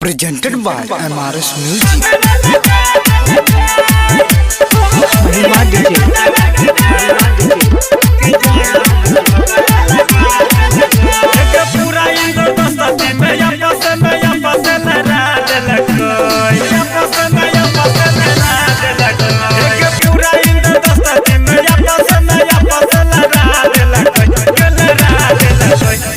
presented by MRS Music. महिमा DJ पूरा इंद्रदस्ती में या पसंद लड़ा देलकोई या पसंद लड़ा देलकोई पूरा इंद्रदस्ती में या पसंद लड़ा देलकोई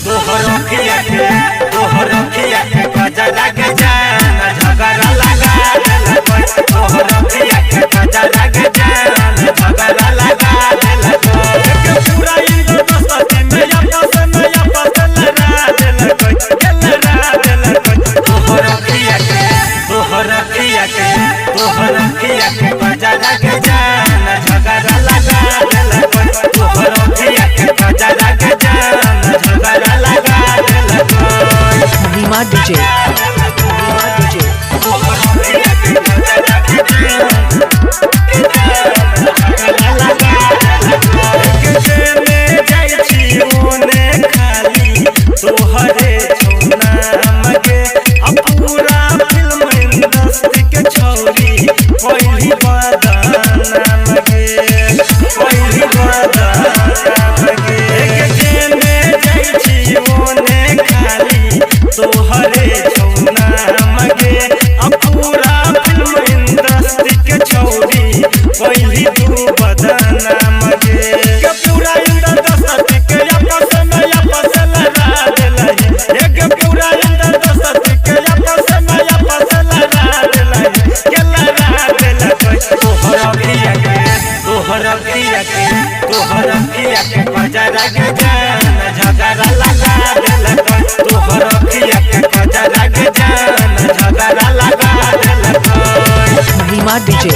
तोहर खिया के गजरा के जान झगड़ा लगा देलकोई तोहर खिया के गजरा के जान झगड़ा लगा देलकोई पूरा इंद्रदस्ती में या पसंद लड़ा देलकोई तोहर खिया के गजरा के जान झगड़ा लगा देलकोई तोहर खिया के गजरा के जान झगड़ा लगा देलकोई महिमा DJ तोहरे नाम के पूरा फिल्म इंडस्ट्री के छौरी पहिली बदनाम के जेने जाइ छी ओने खाली तोहरे नाम के पूरा फिल्म इंडस्ट्री के छौरी पहिली तू बदनाम के पूरा इंडस्ट्री के आपस में लड़ा देलही एक पूरा इंडस्ट्री के आपस में लड़ा देलही के लड़ा देलकोई तोहर खिया के गजरा के जान झगड़ा लगा देलकोई तोहर खिया के गजरा के जान झगड़ा लगा देलकोई महिमा DJ